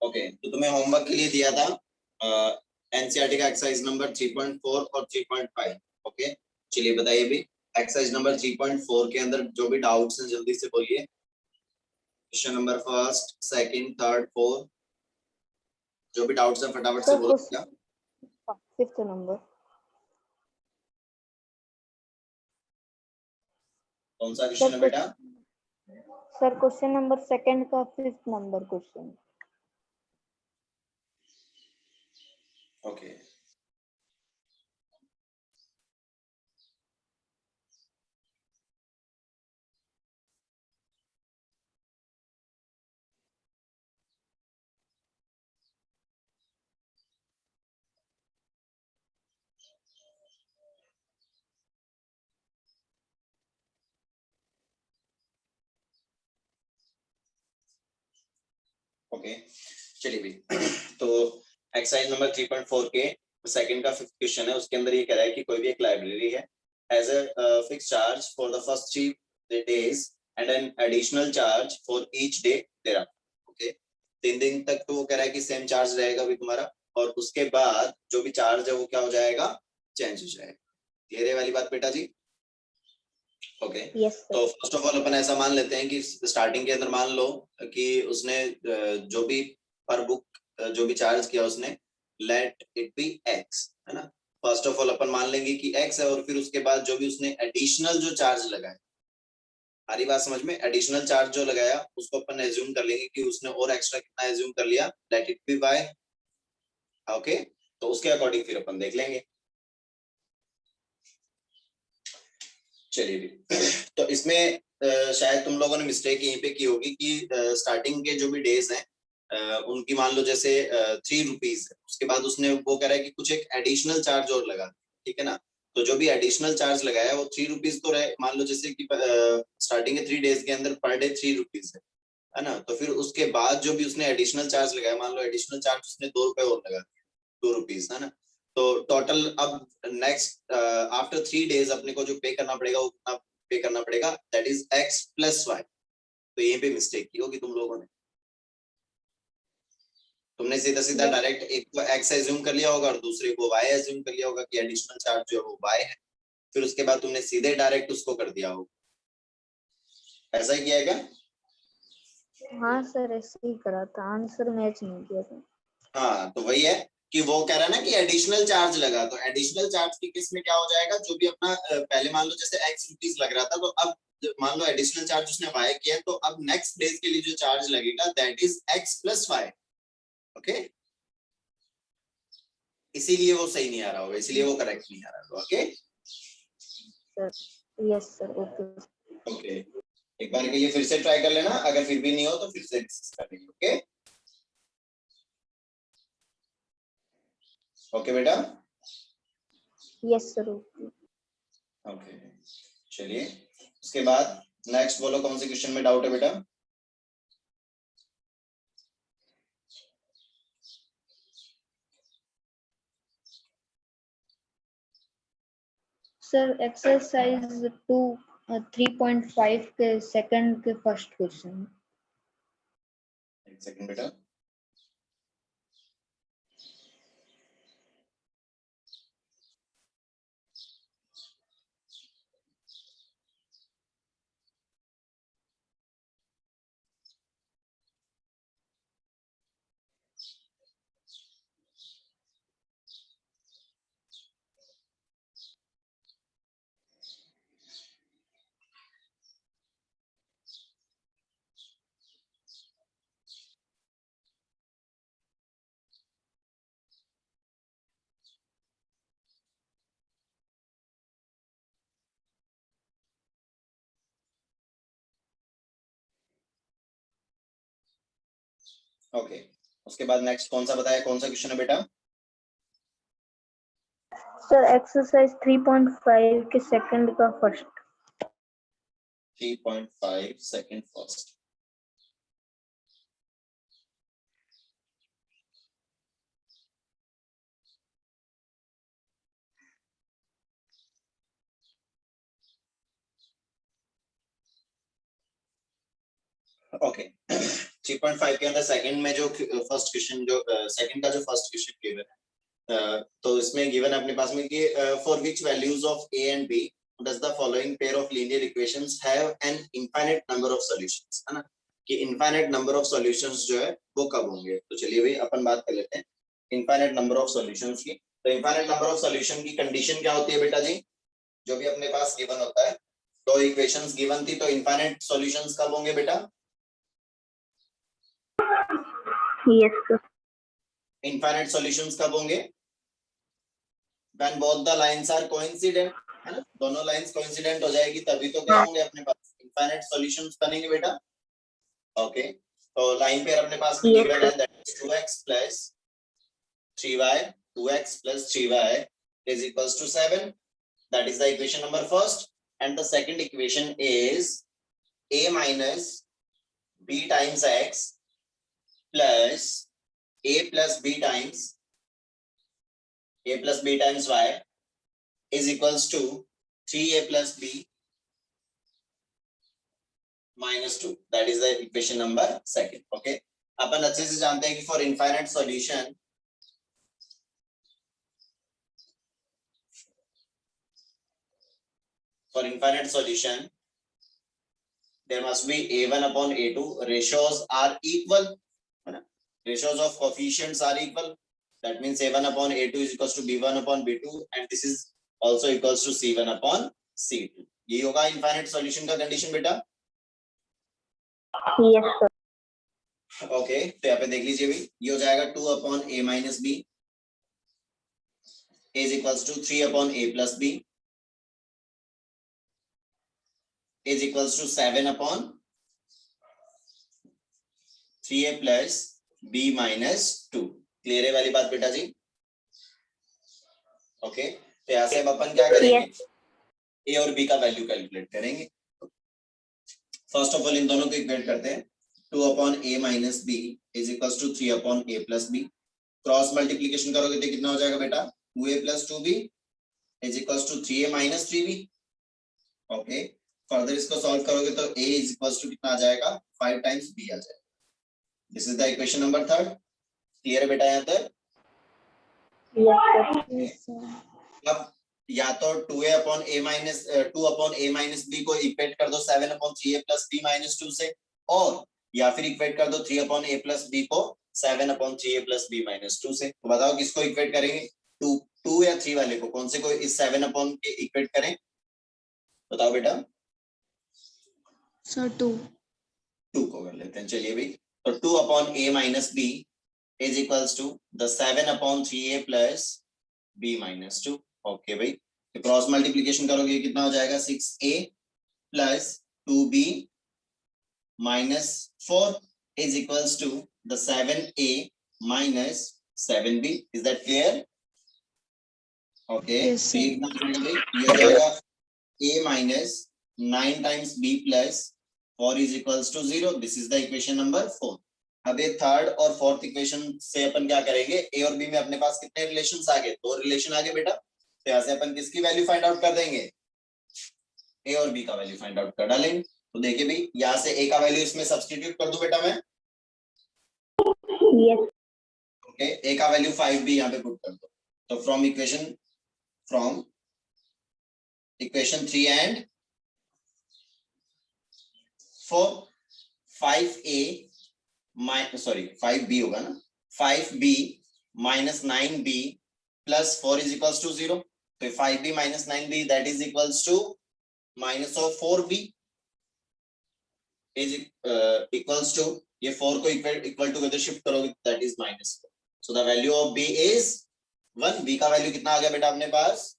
Okay, तो तुम्हें homework के लिए दिया था एनसीईआरटी का एक्सरसाइज नंबर 3.4 और 3.5। ओके, चलिए बताइए भी एक्सरसाइज नंबर 3.4 के अंदर जो भी डाउट्स हैं जल्दी से बोलिए। Question number first, second, third, fourth, जो भी डाउट्स हैं फटाफट से बोलो। क्या फिफ्थ नंबर, कौन सा क्वेश्चन है बेटा? सर क्वेश्चन नंबर सेकंड का fifth number question. Okay, okay, चलिए भी तो एक्सरसाइज नंबर 3.4 के सेकंड का फिफ्थ क्वेश्चन है, उसके अंदर ये कह रहा है कि कोई भी एक लाइब्रेरी है as a fix charge for the first 3 days and an additional charge for each day there. Okay, 3 दिन तक तो वो कह रहा है कि सेम चार्ज रहेगा भी तुम्हारा, और उसके बाद जो भी चार्ज है वो क्या हो जाएगा, चेंज हो जाएगा। क्लियर है वाली बात बेटा जी? ओके, तो फर्स्ट ऑफ ऑल अपन ऐसा मान लेते हैं कि स्टार्टिंग के अंदर मान लो कि उसने जो भी पर बुक जो भी चार्ज किया उसने, लेट इट बी एक्स, है ना। फर्स्ट ऑफ ऑल अपन मान लेंगे कि एक्स है, और फिर उसके बाद जो भी उसने एडिशनल जो चार्ज लगाया, सारी बात समझ में, एडिशनल चार्ज जो लगाया उसको अपन एज्यूम कर लेंगे कि उसने और एक्स्ट्रा कितना एज्यूम कर लिया, let it be Y. Okay, तो उसके अकॉर्डिंग फिर अपन देख लेंगे। चलिए भी तो इसमें शायद तुम लोगों ने मिस्टेक यहीं पे की होगी कि स्टार्टिंग के जो भी डेज हैं उनकी मान लो जैसे 3 रुपीज है, उसके बाद उसने वो कह रहा है कि कुछ एक एडिशनल चार्ज और लगा, ठीक है ना। तो जो भी एडिशनल चार्ज लगाया वो 3 रुपीज तो रहे, मान लो जैसे कि स्टार्टिंग के 3 डेज के अंदर पर डे 3 रुपीज है ना। तो फिर उसके बाद जो भी उसने एडिशनल चार्ज लगाया, मान लो एडिशनल चार्ज उसने 2 रुपए और लगा दिया, 2 रुपीज, है ना। तो टोटल अब नेक्स्ट आफ्टर 3 डेज अपने को जो पे करना पड़ेगा वो कितना पे करना पड़ेगा, that is X plus Y. तो यहीं पे मिस्टेक की होगी तुम लोगों ने, तुमने सीधा सीधा डायरेक्ट एक को एक्स एज्यूम कर लिया होगा और दूसरे को वाई एज्यूम कर लिया होगा कि एडिशनल चार्ज जो है वो वाई है, फिर उसके बाद तुमने सीधे डायरेक्ट उसको कर दिया होगा। ऐसा ही किया है क्या? हाँ सर, ऐसे ही करा था, आंसर मैच नहीं किया था। हाँ, तो वही है कि वो कह रहा है ना कि एडिशनल चार्ज लगा, तो एडिशनल चार्ज की केस में क्या हो जाएगा, जो भी अपना पहले मान लो जैसे एक्स रुपीज लग रहा था, तो अब मान लो एडिशनल चार्ज उसने वाई किया, तो अब नेक्स्ट डेज के लिए जो चार्ज लगेगा that is X plus Y. Okay, इसीलिए वो सही नहीं आ रहा होगा, इसीलिए वो करेक्ट नहीं आ रहा होगा। Okay sir, yes sir, okay okay, एक बार के लिए फिर से ट्राई कर लेना, अगर फिर भी नहीं हो तो फिर से कर लेंगे। ओके ओके बेटा, यस सर, ओके। ओके, चलिए उसके बाद नेक्स्ट बोलो, कौन से क्वेश्चन में डाउट है बेटा? सर एक्सरसाइज 3.5 के सेकंड के फर्स्ट क्वेश्चन। एक सेकंड बेटा, ओके, उसके बाद नेक्स्ट कौन सा बताया, कौन सा क्वेश्चन है बेटा? सर एक्सरसाइज 3.5 के सेकंड का फर्स्ट। 3.5 second first. ओके 3.5 के अंदर सेकंड में जो फर्स्ट क्वेश्चन जो सेकंड का जो फर्स्ट क्वेश्चन गिवन है, तो इसमें गिवन है अपने पास में कि for which values of a and b does the following pair of linear equations have an infinite number of solutions, है ना, कि infinite number of solutions जो है वो कब होंगे। तो चलिए भाई अपन बात कर लेते हैं infinite number of solutions की। तो infinite number of solution की कंडीशन क्या होती है बेटा जी, जो भी अपने पास गिवन होता है, दो इक्वेशंस गिवन थी, तो इनफाइनाइट सॉल्यूशंस कब होंगे बेटा? Yes sir. इनफाइनाइट सॉल्यूशंस कब होंगे? When both the lines are coincident, है ना, दोनों लाइंस कोइंसिडेंट हो जाएगी तभी तो क्या होंगे अपने पास इनफाइनाइट सॉल्यूशंस बनेंगे बेटा। ओके, तो लाइन पेयर अपने पास में गिवन है, that is 2x plus 3y, 2x plus 3y is equals to 7. That is the equation number first, and the second equation is a minus b times x plus a plus b times y is equals to 3a plus b minus 2. That is the equation number second. Okay, अपन अच्छे से जानते हैं कि for infinite solution there must be a1 upon a2, ratios are equal, ratios of coefficients are equal, that means a1 upon a2 is equals to b1 upon b2 and this is also equals to c1 upon c2. ये होगा infinite solution का condition बेटा। Yes sir. Okay, तो यहाँ पे देख लीजिए भाई, ये हो जाएगा 2 upon a minus b is equals to 3 upon a plus b is equals to 7 upon 3a plus b minus 2। Clear है वाली बात बेटा जी? ओके, तो यहाँ से अब अपन क्या करेंगे, a और b का वैल्यू कैलकुलेट करेंगे। फर्स्ट ऑफ ऑल इन दोनों को इक्वेट करते हैं, 2 upon a minus b is equals to 3 upon a plus b, cross multiplication करोगे तो कितना हो जाएगा बेटा, 2a plus 2b is equals to 3a minus 3b। Okay, further इसको सॉल्व करोगे तो a is equals to कितना आ जाएगा, 5 times b आ जाएगा। This is the equation number third. Clear है बेटा यहाँ तक? Yes sir. अब या तो 2a upon a minus 2 upon a minus b को इक्वेट कर दो 7 upon 3a plus b minus 2 से, और या फिर इक्वेट कर दो 3 upon a plus b को 7 upon 3a plus b minus 2 से। तो बताओ किसको इक्वेट करेंगे, 2 या 3 वाले को, कौन से को इस 7 upon के इक्वेट करें, बताओ बेटा? सर 2 को कर लेते हैं। चलिए भाई, तो 2 upon a minus b is equals to the 7 upon 3a plus b minus 2। Okay भाई, तो क्रॉस मल्टीप्लिकेशन करोगे कितना हो जाएगा, 6a plus 2b minus 4 is equals to the 7a minus 7b। is that clear? Okay, Yes, sir. ये हो जाएगा a minus 9 times b plus 4 is equals to 0। This is the equation number 4। अब ये third और fourth equation से अपन क्या करेंगे, ए और बी में अपने पास कितने रिलेशंस आ गए, 2 रिलेशन आ गए बेटा। तो यहाँ से अपन किसकी वैल्यू फाइंड आउट कर देंगे, ए और बी का वैल्यू फाइंड आउट कर डालेंगे। तो देखिए भाई, यहाँ से ए का वैल्यू इसमें सब्स्टिट्यूट कर दूं बेटा मैं, यस ओके, ए का वैल्यू 5b यहाँ पे पुट कर दो। तो फ्रॉम इक्वेशन 3 एंड 4, 5b होगा ना, 5b minus 9b plus 4 is equals to 0। तो 5b minus 9b that is equals to minus of 4b is equals to, ये 4 को इक्वल टू किधर शिफ्ट करोगे, that is minus 4। so the value of b is 1। b का value कितना आ गया बेटा अपने पास,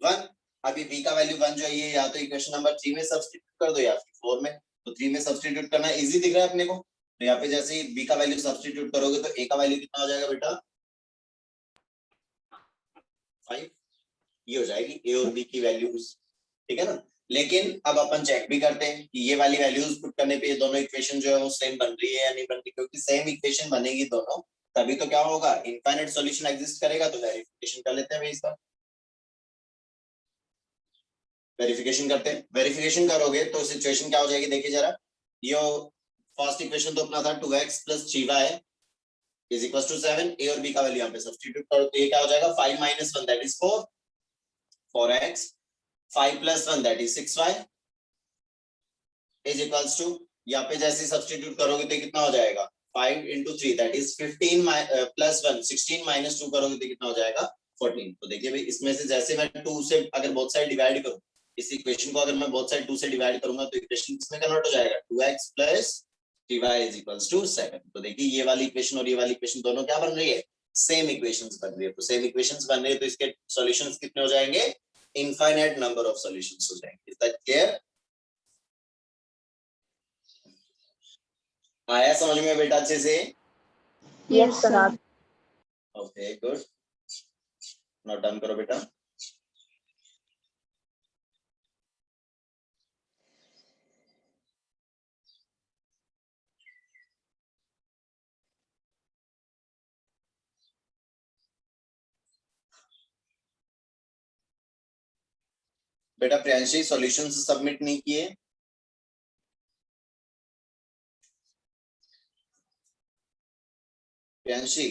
1। अभी b का वैल्यू 1 जो है ये या तो इक्वेशन नंबर 3 में सब्स्टिट्यूट कर दो या फिर 4 में। तो 3 में सब्स्टिट्यूट करना इजी दिख रहा है अपने को, तो यहाँ पे जैसे ही b का वैल्यू सब्स्टिट्यूट करोगे तो a का वैल्यू कितना हो जाएगा बेटा, 5। ये हो जाएगी a और b की वैल्यूज, ठीक है ना। लेकिन अब अपन चेक भी करते हैं कि ये वाली वैल्यूज पुट करने पे ये दोनों इक्वेशन जो है वो सेम बन रही है या नहीं बन रही, क्योंकि सेम इक्वेशन बनेगी दोनों तभी तो क्या होगा, इनफाइनाइट सॉल्यूशन एग्जिस्ट करेगा। तो वेरिफिकेशन कर लेते हैं भाई, इसका वेरिफिकेशन करते हैं। वेरिफिकेशन करोगे तो सिचुएशन क्या हो जाएगी, देखिए जरा, ये फर्स्ट इक्वेशन तो अपना था 2x + 3y is equal to 7, ए और बी का वैल्यू यहाँ पे सब्स्टिट्यूट करो तो ये क्या हो जाएगा 5 - 1 that is 4, 4x, 5 + 1 that is 6y is equals to, यहाँ पे जैसे सब्स्टिट्यूट करोगे तो कितना हो जाएगा 5 × 3 दैट इज 15 + 1 16 - 2 करोगे तो कितना हो जाएगा 14। तो देखिए भाई इसमें से जैसे मैं 2 से अगर बोथ साइड डिवाइड करूं, इस इक्वेशन को अगर मैं बोथ साइड 2 से डिवाइड करूंगा तो इक्वेशन किसमें कन्वर्ट हो जाएगा 2x + 3y इज टू 7। तो देखिए ये वाली इक्वेशन और ये वाली इक्वेशन दोनों क्या बन रही है, सेम इक्वेशंस बन रही है। तो सेम इक्वेशंस बन रही है तो इसके सॉल्यूशंस कितने हो जाएंगे, इनफाइनाइट नंबर ऑफ सॉल्यूशंस हो जाएंगे। Is that clear? आया समझ में बेटा अच्छे से? Yes sir. Okay good, note down करो बेटा। बेटा प्रियांशी सॉल्यूशंस सबमिट नहीं किए? Priyanshi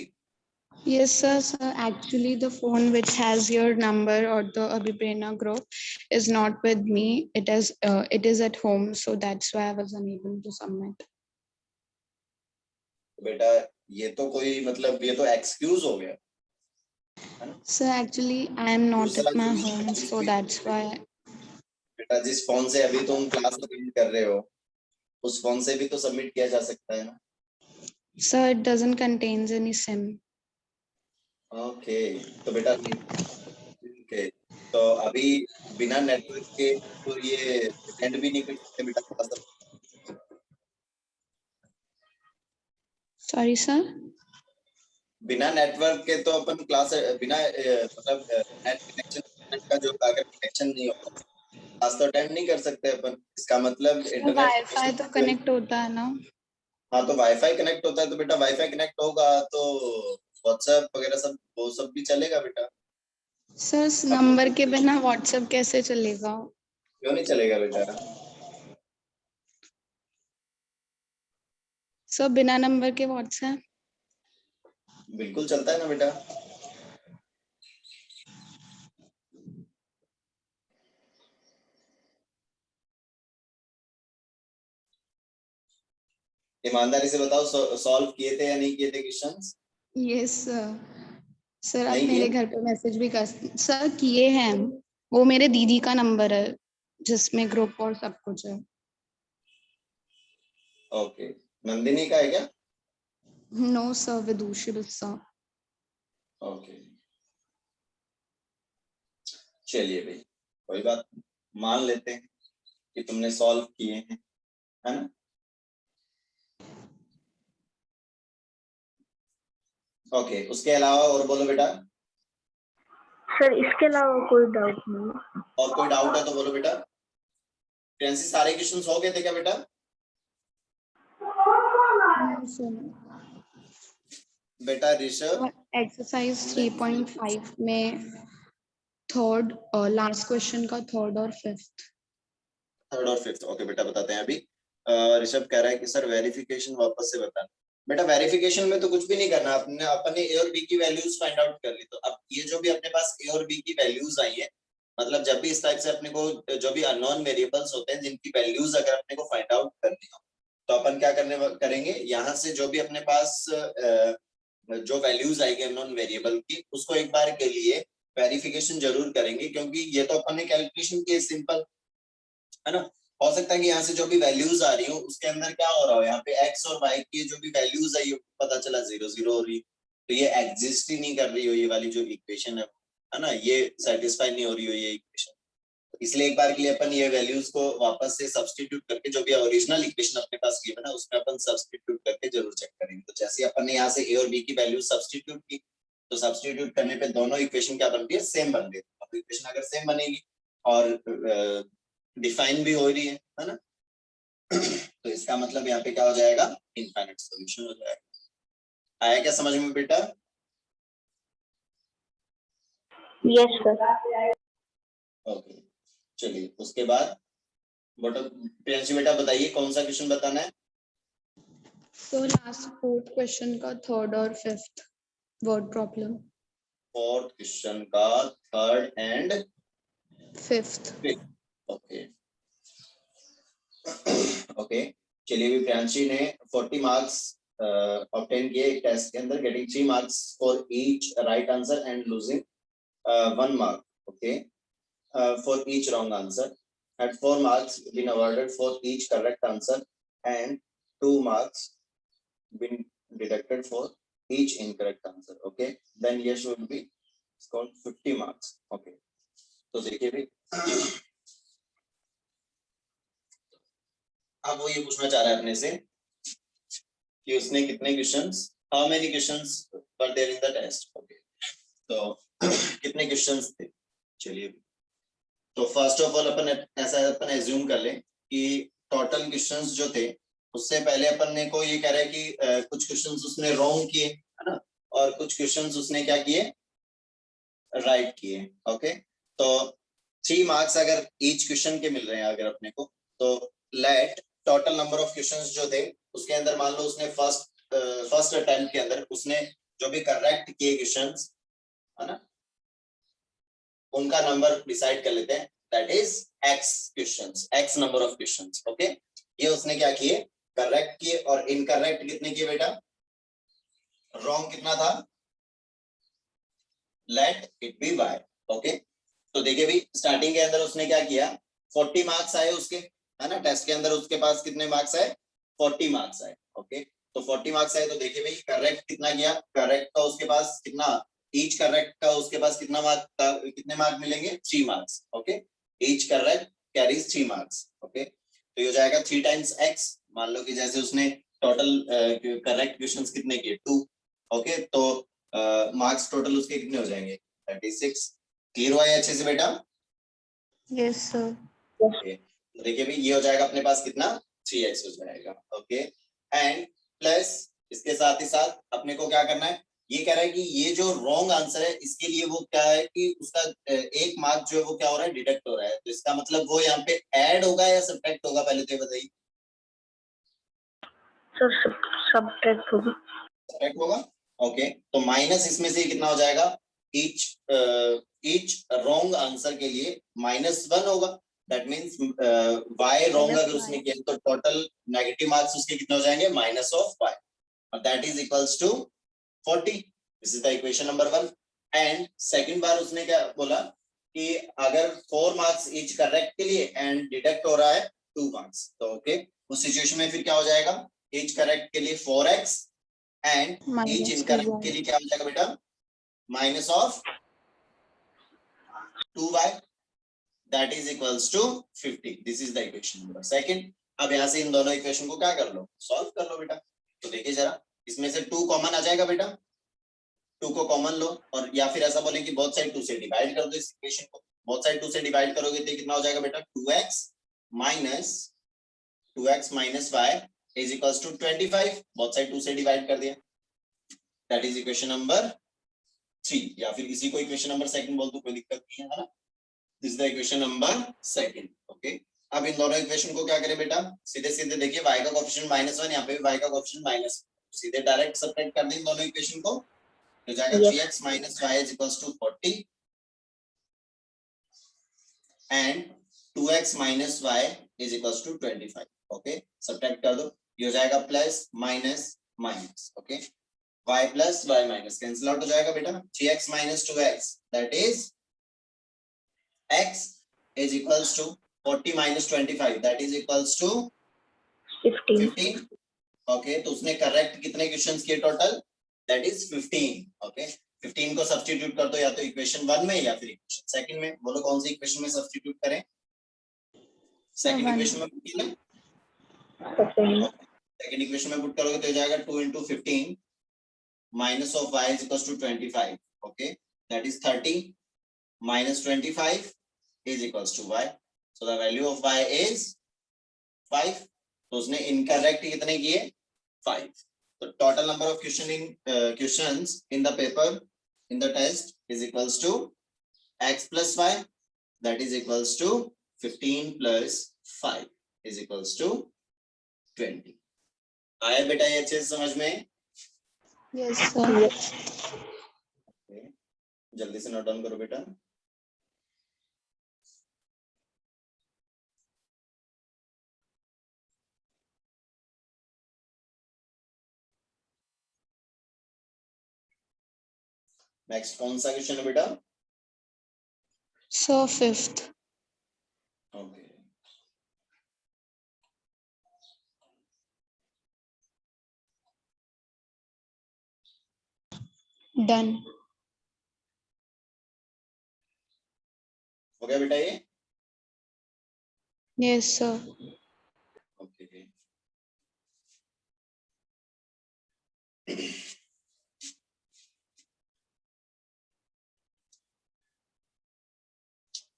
Yes, sir. Sir, actually, the phone which has your number or the Abhiprena group is not with me. It is at home, so that's why I was unable to submit. बेटा ये तो कोई मतलब ये तो excuse हो गया है ना। Sir, actually, I am not at my home, so that's why. बेटा जिस फोन से अभी तुम क्लास अटेंड कर रहे हो उस फोन से भी तो सबमिट किया जा सकता है ना। Sir, it doesn't contains any SIM. Okay तो बेटा ओके तो अभी बिना नेटवर्क के तो ये अटेंड भी नहीं कर सकते बेटा क्लास। Sorry, sir. बिना नेटवर्क के तो अपन क्लास बिना मतलब नेट कनेक्शन का जो अगर कनेक्शन नहीं होगा क्लास तो अटेंड नहीं कर सकते अपन। इसका मतलब इंटरनेट वाईफाई तो कनेक्ट होता है ना। हाँ तो वाईफाई कनेक्ट होता है तो बेटा वाईफाई कनेक्ट होगा तो व्हाट्सएप वगैरह सब वो सब भी चलेगा बेटा। सर नंबर के बिना व्हाट्सएप कैसे चलेगा? क्यों नहीं चलेगा बेटा? सर बिना नंबर के व्हाट्सएप? बिल्कुल चलता है ना बेटा। ईमानदारी से बताओ सॉल्व किए थे या नहीं किए थे क्वेश्चंस? Yes sir. सर आप नहीं मेरे किए? घर पे मैसेज भी कर सर किए हैं। वो मेरे दीदी का नंबर है जिसमें ग्रुप और सब कुछ है। ओके नंदिनी का है क्या? नो सर, विदुषी सर। ओके चलिए भाई कोई बात नहीं, मान लेते हैं कि तुमने सॉल्व किए हैं है ना। ओके उसके अलावा और बोलो बेटा। सर इसके अलावा कोई डाउट नहीं। और कोई डाउट है तो बोलो बेटा। फ्रेंसी सारे क्वेश्चंस हो गए थे क्या बेटा? बेटा ऋषभ एक्सरसाइज 3.5 में थर्ड लास्ट क्वेश्चन का थर्ड और फिफ्थ। ओके बेटा बताते हैं अभी। ऋषभ कह रहा है कि सर वेरिफिकेशन वापस से बताना। बेटा वेरिफिकेशन में तो कुछ भी नहीं करना, अपने ए और बी की वैल्यूज फाइंड आउट कर ली। तो अब ये जो भी अपने पास ए और बी की वैल्यूज आई है मतलब जब भी इस टाइप से अपने को जो भी अननोन वेरिएबल्स होते हैं जिनकी वैल्यूज अगर अपने को फाइंड आउट करनी हो तो अपन क्या करेंगे यहाँ से जो भी अपने पास जो वैल्यूज आएगी अननोन वेरिएबल की उसको एक बार के लिए वेरिफिकेशन जरूर करेंगे क्योंकि ये तो अपन ने कैलकुलेशन की सिंपल है ना। हो सकता है कि यहाँ से जो भी वैल्यूज आ रही हो उसके अंदर क्या हो रहा हो, यहाँ पे x और y की जो भी वैल्यूज आई पता चला 0 0 हो रही तो ये एग्जिस्ट ही नहीं कर रही हो ये वाली जो इक्वेशन है ना, ये सेटिस्फाई नहीं हो रही हो ये इक्वेशन। इसलिए एक बार के लिए अपन ये वैल्यूज को वापस से सब्स्टिट्यूट करके जो भी ओरिजिनल इक्वेशन अपने पास गिवन है उसमें अपन सब्स्टिट्यूट करके जरूर चेक करेंगे। तो जैसे अपन ने यहाँ से ए और बी की वैल्यूज सब्स्टिट्यूट की तो सब्स्टिट्यूट करने पे दोनों इक्वेशन क्या बनती है, सेम बन रही है। अब इक्वेशन अगर सेम बनेगी और डिफाइन भी हो रही है ना तो इसका मतलब यहाँ पे क्या हो जाएगा, इनफाइनाइट सॉल्यूशन हो जाएगा। आया क्या समझ में बेटा? Yes sir. ओके चलिए उसके बाद प्रियांशी बेटा बताइए कौन सा क्वेश्चन बताना है? So last fourth question का third और fifth word problem. Fourth question का third and Fifth. Okay okay चलिए भी प्रियांशी ने 40 मार्क्स ऑब्टेन किए एक टेस्ट के अंदर, getting 3 marks for each right answer and losing 1 mark, okay, for each wrong answer. Had 4 marks been awarded for each correct answer and 2 marks been deducted for each incorrect answer. Okay, then yes would be scored 50 marks. Okay, तो देखिए भी अब वो ये पूछना चाह रहा है अपने से कि उसने कितने questions, how many questions were there in the test. Okay, तो कितने क्वेश्चंस थे. चलिए तो फर्स्ट ऑफ ऑल अपन ऐसा अपन एज्यूम कर लें कि टोटल क्वेश्चंस जो थे उससे पहले अपन ने को ये कह रहा है कि कुछ क्वेश्चंस उसने रॉन्ग किए है ना, और कुछ क्वेश्चंस उसने क्या किए, राइट किए. ओके, तो 3 मार्क्स अगर ईच क्वेश्चन के मिल रहे हैं अगर अपने को, तो let total number of questions जो थे उसके अंदर मान लो उसने फर्स्ट अटेम्प्ट के अंदर उसने जो भी करेक्ट किए क्वेश्चंस है ना, उनका नंबर डिसाइड कर लेते हैं, that is x questions, x number of questions. Okay, ये उसने क्या किए, करेक्ट किए, और इनकरेक्ट कितने किए बेटा, रॉन्ग कितना था, late it B y. Okay, तो देखिए भाई स्टार्टिंग के अंदर उसने क्या किया, 40 मार्क्स आए उसके है ना, टेस्ट के अंदर उसके पास कितने मार्क्स आए, 40 मार्क्स आए. ओके, तो 40 मार्क्स आए, तो देखिए भाई करेक्ट कितना किया, करेक्ट का उसके पास कितना, ईच करेक्ट का उसके पास कितना मार्क, कितने मार्क मिलेंगे, 3 marks. Okay, each correct carries 3 marks. Okay, तो ये हो जाएगा 3 टाइम्स x. मान लो कि जैसे उसने टोटल करेक्ट क्वेश्चंस कितने किए, 2. ओके, तो मार्क्स टोटल उसके कितने हो जाएंगे, 36. क्लियर हुआ है अच्छे से बेटा? Yes, sir. ओके, तो देखिए भाई ये हो जाएगा अपने पास कितना, 3x हो जाएगा. ओके, एंड प्लस इसके साथ ही साथ अपने को क्या करना है, ये कह रहा है कि ये जो रॉन्ग आंसर है इसके लिए वो क्या है कि उसका 1 मार्क जो है वो क्या हो रहा है, डिडक्ट हो रहा है. तो इसका मतलब वो यहाँ पे ऐड होगा या सब्ट्रैक्ट होगा, पहले तो ये बताइए. Sir, subtract होगा. सब्ट्रैक्ट होगा. ओके, तो माइनस इसमें से कितना हो जाएगा, ईच रॉन्ग आंसर के लिए -1 होगा. दैट मींस y रॉन्ग अगर उसने किया तो टोटल नेगेटिव मार्क्स उसके कितने हो जाएंगे, -y, और that is equals to 40. This is the equation number 1. And second बार उसने क्या बोला कि अगर 4 मार्क्स ईच करेक्ट के लिए एंड डिडक्ट हो रहा है 2 मार्क्स, तो ओके, उस सिचुएशन में फिर क्या हो जाएगा, ईच करेक्ट के लिए 4x एंड ईच इनकरेक्ट के लिए क्या हो जाएगा बेटा, minus of 2y, that is equals to 50. This is the equation number 2. अब यहाँ से इन दोनों इक्वेशन को क्या कर लो, सॉल्व कर लो बेटा. तो देखिए जरा, इसमें से 2 कॉमन आ जाएगा बेटा, 2 को कॉमन लो, और या फिर ऐसा बोले कि बोथ साइड 2 से डिवाइड कर दो इस इक्वेशन को. बोथ साइड 2 से डिवाइड करोगे तो कितना हो जाएगा बेटा, 2x minus y is equals to 25. Both side 2 से डिवाइड कर दिया, दैट इज इक्वेशन नंबर 3, या फिर इसी को इक्वेशन नंबर 2 बोल दो, कोई दिक्कत नहीं है ना. This is the equation number 2. Okay, अब इन दोनों इक्वेशन को क्या करें बेटा, सीधे सीधे देखिए y का कोएफिशिएंट -1, यहाँ पे भी y का कोएफिशिएंट -1, सीधे डायरेक्ट सब्ट्रैक्ट कर दें दोनों इक्वेशन को, हो जाएगा 3x minus y is equals to 40 and 2x minus y is equals to 25. Okay, subtract कर दो, ये हो जाएगा plus minus minus. Okay, y plus y minus cancel out हो जाएगा बेटा. 3x minus 2x that is x is equals to 40 minus 25 that is equals to 15. Okay, तो उसने करेक्ट कितने क्वेश्चंस किए टोटल, दैट इज 15. ओके, 15 को substitute कर दो या तो इक्वेशन 1 में या फिर इक्वेशन 2 में. बोलो कौन सी इक्वेशन में सब्स्टिट्यूट करें, सेकंड इक्वेशन में पुट कीजिए. सेकंड इक्वेशन में पुट करोगे तो हो जाएगा 2 into 15 minus of y is equals to 25. Okay, that is 30 minus 25 is equals to y. So the value of y is 5. तो उसने इनकरेक्ट कितने किए, 5. So total number of questions in the paper in the test is equals to x plus y, that is equals to 15 plus 5 is equals to 20. आया बेटा ये अच्छे से समझ में? Yes, sir. जल्दी से नोट डाउन करो बेटा। नेक्स्ट कौन सा क्वेश्चन है बेटा? So 5th. Okay Done. हो गया बेटा ये? Yes, sir. Okay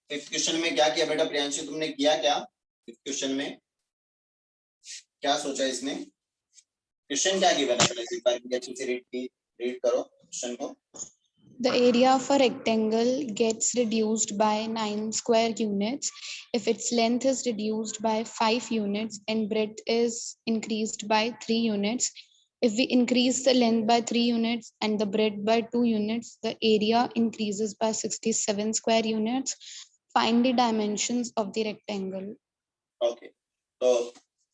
fifth question में क्या किया बेटा प्रियांशु, तुमने किया क्या फिफ्थ क्वेश्चन में? क्या सोचा इसमें? क्वेश्चन क्या गिवन है? पहले एक बार अच्छे से रीड करो क्वेश्चन को। The area of a rectangle gets reduced by 9 square units if its length is reduced by 5 units and breadth is increased by 3 units. If we increase the length by 3 units and the breadth by 2 units, the area increases by 67 square units. Find the dimensions of the rectangle. Okay तो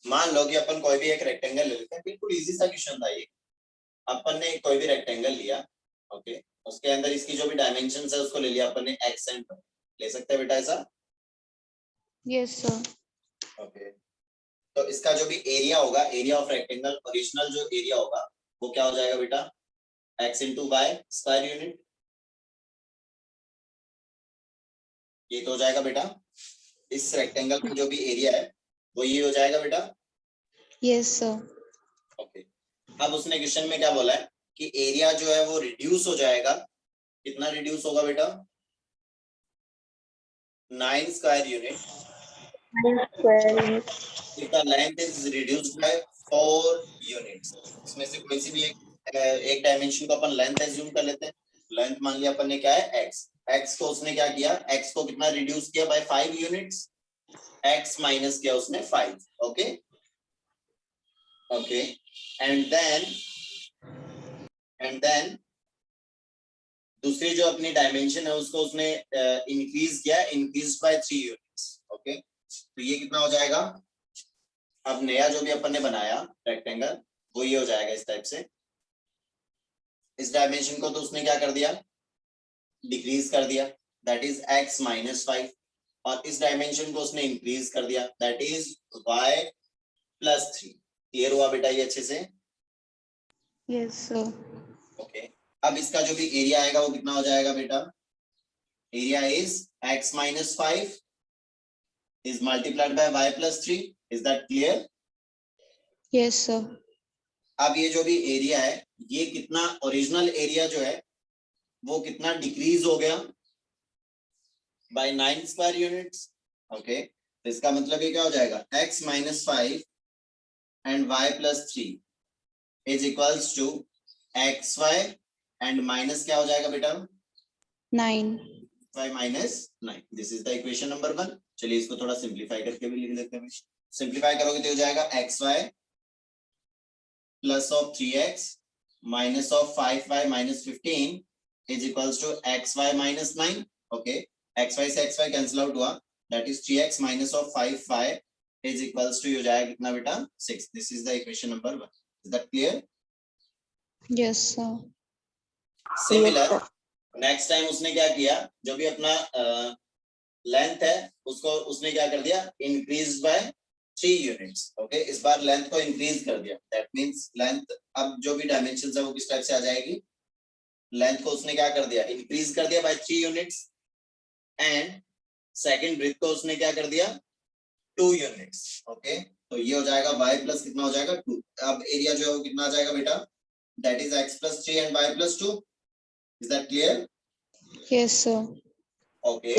मान लो कि अपन कोई भी एक rectangle ले लेते हैं, बिल्कुल इजी सा क्वेश्चन था ये। अपन ने कोई भी रेक्टेंगल लिया, ओके, उसके अंदर इसकी जो भी डायमेंशंस है उसको ले लिया अपन ने एक्स एंड वाई। ले सकते हैं बेटा ऐसा? Yes, sir. ओके तो इसका जो भी एरिया होगा, एरिया ऑफ रेक्टेंगल, ओरिजिनल जो एरिया होगा वो क्या हो जाएगा बेटा? X into Y square unit. ये तो हो जाएगा बेटा इस रेक्टेंगल का जो भी एरिया है वो ये हो जाएगा बेटा। Yes, sir. ओके अब उसने क्वेश्चन में क्या बोला है कि एरिया जो है वो रिड्यूस हो जाएगा। कितना रिड्यूस होगा बेटा? 9 square unit. 9 square unit. if the length is reduced by 4 units, इसमें से कोई सी भी एक डायमेंशन को अपन लेंथ एज्यूम कर लेते हैं। लेंथ मान लिया अपन ने क्या है x। x को उसने क्या किया? x को कितना रिड्यूस किया? Bye 5 units. x माइनस किया उसने 5। ओके ओके एंड देन दूसरी जो अपनी डायमेंशन है उसको उसने इंक्रीज किया, इंक्रीज बाय 3 यूनिट्स। ओके तो ये कितना हो जाएगा? अब नया जो भी अपन ने बनाया रेक्टेंगल वो ये हो जाएगा इस टाइप से। इस डायमेंशन को तो उसने क्या कर दिया? डिक्रीज कर दिया, दैट इज x माइनस 5। और इस डायमेंशन को उसने इंक्रीज कर दिया, that is y plus 3। Clear हुआ बेटा ये अच्छे से? Yes, sir. ओके अब इसका जो भी एरिया आएगा वो कितना हो जाएगा बेटा? Area is x minus 5 is multiplied by y plus 3. Is that clear? Yes, sir. अब ये जो भी एरिया है ये कितना, ओरिजिनल एरिया जो है वो कितना डिक्रीज हो गया? Bye 9 square units. ओके तो इसका मतलब ये क्या हो जाएगा? x minus 5 and y plus 3 is equals to xy and minus क्या हो जाएगा बेटा? 9. y minus 9। This is the equation number 1। चलिए इसको थोड़ा सिंप्लीफाई करके भी लिख लेते हैं। सिंप्लीफाई करोगे तो हो जाएगा xy plus of 3x minus of 5y minus 15 is equals to xy minus 9। Okay xy से xy कैंसिल आउट हुआ, that is 3x minus of 5y is equals to हो जाएगा कितना बेटा? 6। This is the equation number 1। Is that clear? Yes, sir. Similar next time उसने क्या किया? जो भी अपना लेंथ है उसको उसने क्या कर दिया? Increase by 3 units. ओके इस बार लेंथ को इंक्रीज कर दिया, दैट मींस लेंथ अब जो भी डायमेंशंस है वो किस टाइप से आ जाएगी? लेंथ को उसने क्या कर दिया? इंक्रीज कर दिया by 3 units and second breadth को उसने क्या कर दिया? 2 यूनिट्स। ओके तो ये हो जाएगा y प्लस कितना हो जाएगा? 2। अब एरिया जो है वो कितना आ जाएगा बेटा? That is x plus 3 and y plus 2। Is that clear? Yes, sir. Okay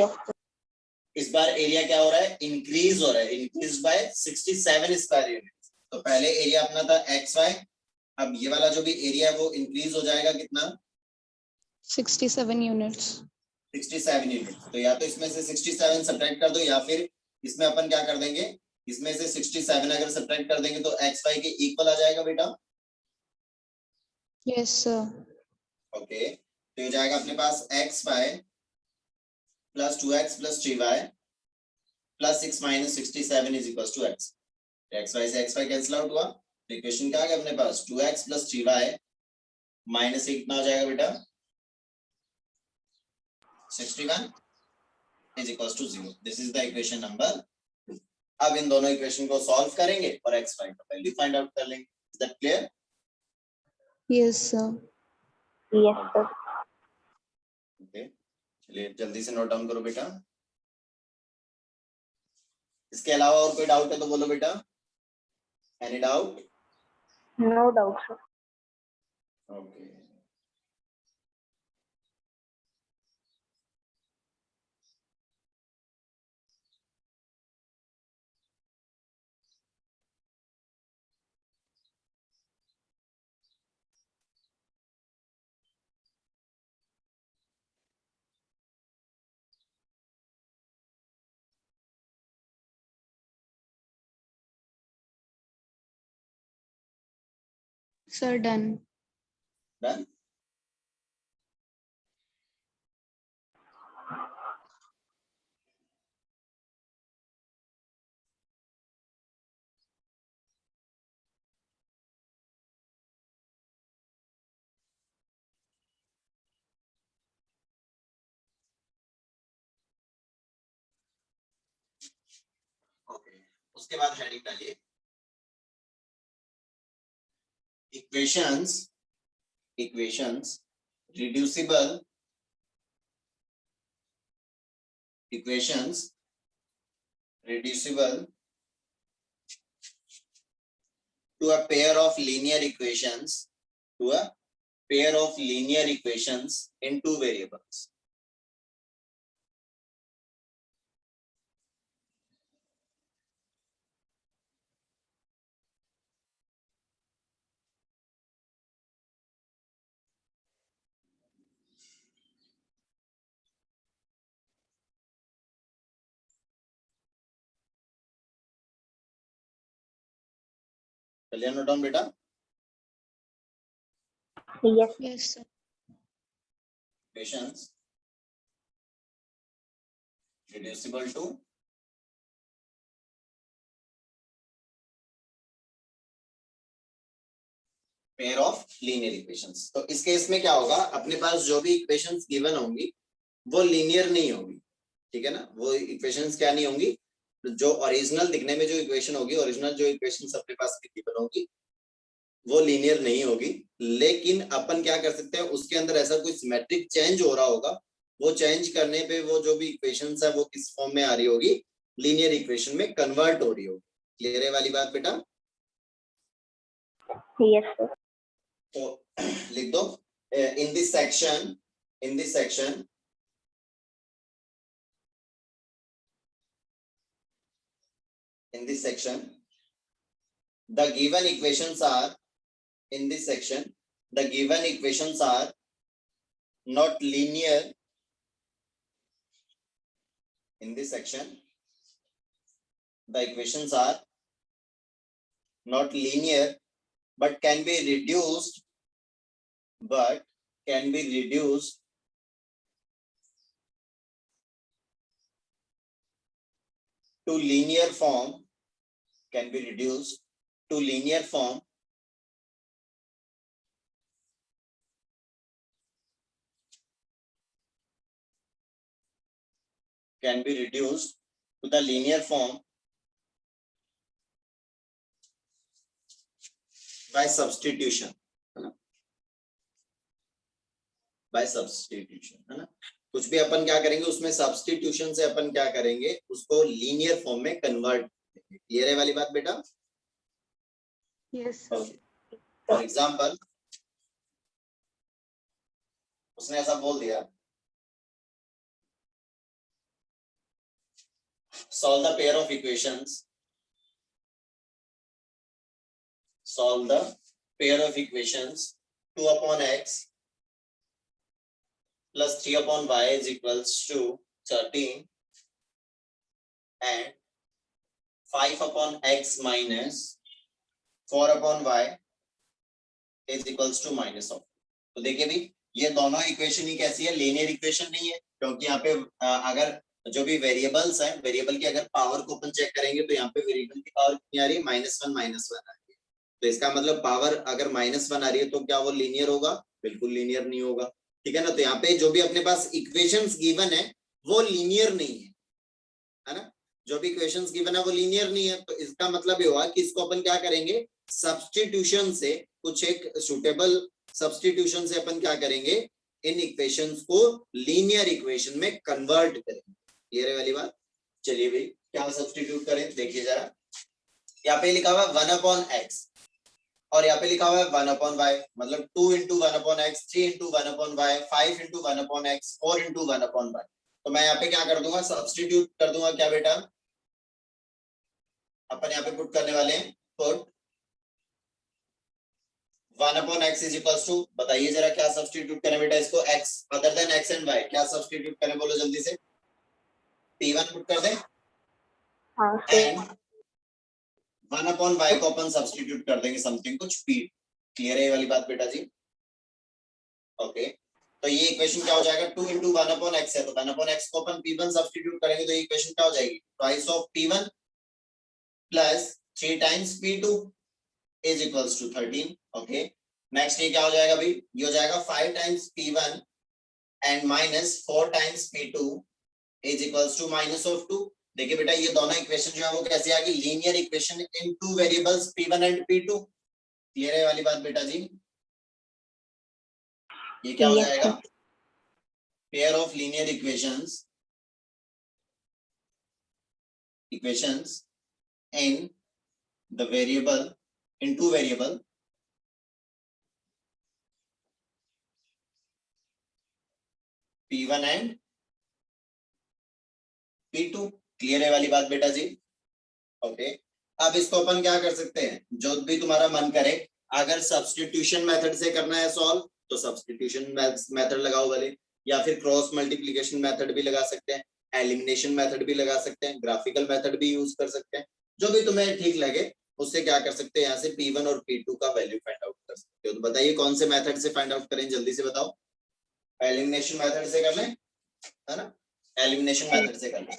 इस बार एरिया क्या हो रहा है? इंक्रीज हो रहा है, इंक्रीज बाय 67 स्क्वायर यूनिट। तो पहले एरिया अपना था xy, अब ये वाला जो भी एरिया है वो इंक्रीज हो जाएगा कितना? 67 units. 67 यूनिट। तो या तो इसमें से 67 सब्ट्रैक्ट कर दो या फिर इसमें अपन क्या कर देंगे? इसमें से 67 अगर सब्ट्रैक्ट कर देंगे तो एक्स वाई के इक्वल आ जाएगा बेटा। Yes, sir. ओके, तो हो जाएगा अपने पास x y plus 2x plus 3y plus 6 minus 67 is equal to x. X y से एक्स वाई कैंसिल आउट हुआ, तो इक्वेशन क्या आ गया अपने पास 2x प्लस 3y माइनस ये कितना हो जाएगा बेटा 61 is equal to 0। This is the equation number 2। अब इन दोनों इक्वेशन को सॉल्व करेंगे और एक्स वाई का वैल्यू फाइंड आउट कर लेंगे। Is that clear? Yes, sir. Yes, sir. Okay, चलिए जल्दी से नोट डाउन करो बेटा। इसके अलावा और कोई डाउट है तो बोलो बेटा। Any doubt? No doubt, sir. Okay, Sir, done. Done. Okay, उसके बाद हेडिंग डालिए equations, equations reducible, equations reducible to a pair of linear equations, to a pair of linear equations in two variables. चलिए note down बेटा। Yes. Yes, sir. Equations reducible to pair of linear equations. तो इस case में क्या होगा, अपने पास जो भी इक्वेशंस गिवन होंगी वो लीनियर नहीं होगी, ठीक है ना। वो इक्वेशंस क्या नहीं होंगी, जो ओरिजिनल दिखने में जो इक्वेशन होगी, ओरिजिनल जो इक्वेशंस अपने पास गिवन होगी वो लीनियर नहीं होगी। लेकिन अपन क्या कर सकते हैं, उसके अंदर ऐसा कोई सिमेट्रिक चेंज हो रहा होगा, वो चेंज करने पे वो जो भी इक्वेशंस है वो किस फॉर्म में आ रही होगी, लीनियर इक्वेशन में कन्वर्ट हो रही होगी। क्लियर है वाली बात बेटा? Yes, sir. तो लिख दो in this section, in this section in this section the given equations are, in this section the given equations are not linear, in this section the equations are not linear but can be reduced, but can be reduced to linear form, can be reduced to linear form can be reduced to the linear form by substitution, है ना, by substitution, है ना। कुछ भी अपन क्या करेंगे उसमें substitution से अपन क्या करेंगे, उसको लीनियर फॉर्म में कन्वर्ट करेंगे। क्लियर है वाली बात बेटा? Yes, sir. फॉर एग्जांपल उसने ऐसा बोल दिया, solve the pair of equations, solve the pair of equations 2 upon x plus 3 upon y is equals to 13 and 5 upon x minus 4 upon y is equals to minus of। तो देखिए भी ये दोनों equation ही कैसी है, लीनियर इक्वेशन नहीं है, क्योंकि यहाँ पे अगर जो भी वेरिएबल्स हैं, वेरिएबल की अगर पावर को अपन चेक करेंगे तो यहाँ पे वेरिएबल की पावर कितनी आ रही है, -1 आ रही है। तो इसका मतलब पावर अगर -1 आ रही है तो क्या वो लीनियर होगा? बिल्कुल लीनियर नहीं होगा, ठीक है ना। तो यहाँ पे जो भी अपने पास इक्वेशंस गिवन है वो लीनियर नहीं है ना, जो भी इक्वेशंस गिवन है वो लीनियर नहीं है। तो इसका मतलब ये हुआ कि इसको अपन क्या करेंगे, सब्स्टिट्यूशन से, कुछ एक सुटेबल सब्स्टिट्यूशन से अपन क्या करेंगे, इन इक्वेशंस को लीनियर इक्वेशन में कन्वर्ट करेंगे। ये रही वाली बात। चलिए भाई क्या सब्स्टिट्यूट करें, देखिए जरा। यहाँ पे लिखा हुआ है 1 upon x और यहाँ पे लिखा हुआ है 1 upon y, मतलब 2 into 1 upon x, 3 into 1 upon y, 5 into 1 upon x, 4 into 1 upon y। तो मैं यहाँ पे क्या कर दूंगा, सब्स्टिट्यूट कर दूंगा। क्या बेटा, अपन यहाँ पे पुट करने वाले हैं, put 1 upon x is equals to, बताइए जरा क्या सब्स्टिट्यूट करें बेटा इसको, x other than x and y, क्या सब्स्टिट्यूट करें बोलो जल्दी से। p1 पुट कर दें हाँ सर। एंड 1 upon y को अपन सब्स्टिट्यूट कर देंगे समथिंग कुछ p। क्लियर है ये वाली बात बेटा जी? ओके तो ये इक्वेशन क्या हो जाएगा, 2 into 1 upon x है, तो 1 upon x को अपन p1 सब्स्टिट्यूट करेंगे तो ये इक्वेशन क्या हो जाएगी, twice of p1 plus 3 times p2 is equals to 13। Okay next ये क्या हो जाएगा भाई, ये हो जाएगा 5 times p1 and minus 4 times p2 is equals to minus of 2। देखिए बेटा ये दोनों इक्वेशन जो है वो कैसे आ गई, linear equation in two variables p1 and p2। Clear है वाली बात बेटा जी? ये क्या हो Yes, जाएगा, sir. Pair of linear equations in the variable, in two variable p1 and p2। Clear है वाली बात बेटा जी? ओके अब इसको अपन क्या कर सकते हैं, जो भी तुम्हारा मन करे, अगर सब्स्टिट्यूशन मेथड से करना है सॉल्व तो सब्स्टिट्यूशन मेथड लगाओ भले, या फिर क्रॉस मल्टीप्लिकेशन मेथड भी लगा सकते हैं, एलिमिनेशन मेथड भी लगा सकते हैं, ग्राफिकल मेथड भी यूज कर सकते हैं, जो भी तुम्हें ठीक लगे उससे क्या कर सकते हैं, यहाँ से p1 और p2 का वैल्यू फाइंड आउट कर सकते हो। तो बताइए कौन से मेथड से फाइंड आउट करें, जल्दी से बताओ। एलिमिनेशन मेथड से कर लें, है ना, एलिमिनेशन मेथड से कर लें।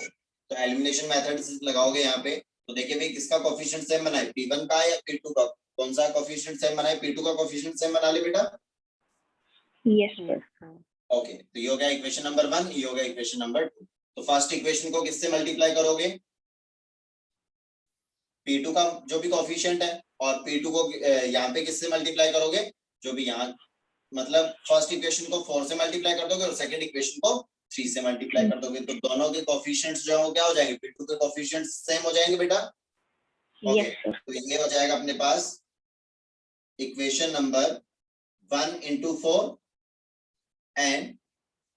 तो एलिमिनेशन मेथड लगाओगे यहाँ पे, तो देखिए भाई किसका कोफिशिएंट सेम बना है, p1 का या p2 का, कौन सा कोफिशिएंट सेम बना है, p2 का कोफिशिएंट सेम बना ले बेटा। Yes, sir. ओके तो ये हो गया इक्वेशन नंबर 1, ये हो गया इक्वेशन नंबर 2। तो फर्स्ट इक्वेशन को किससे मल्टीप्लाई करोगे, p2 का जो भी कोफिशिएंट है, और p2 को यहाँ पे किससे मल्टीप्लाई करोगे, जो भी यहाँ, मतलब फर्स्ट इक्वेशन को 4 से मल्टीप्लाई कर दोगे और सेकंड इक्वेशन को 3 से मल्टीप्लाई कर दोगे, तो दोनों के कोफिशिएंट्स जो है वो क्या हो जाएंगे, p2 के कोफिशिएंट्स सेम हो जाएंगे बेटा। Okay Yes, sir. तो ये हो जाएगा अपने पास equation number 1 into 4 and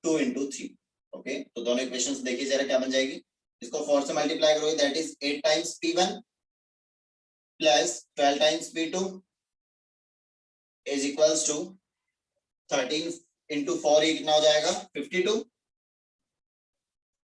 2 into 3। Okay तो दोनों इक्वेशंस देखिए जरा क्या बन जाएगी, इसको 4 से मल्टीप्लाई करोगे that is 8 times p1 plus 12 times p2 is equals to 13 into 4, ये कितना हो जाएगा 52।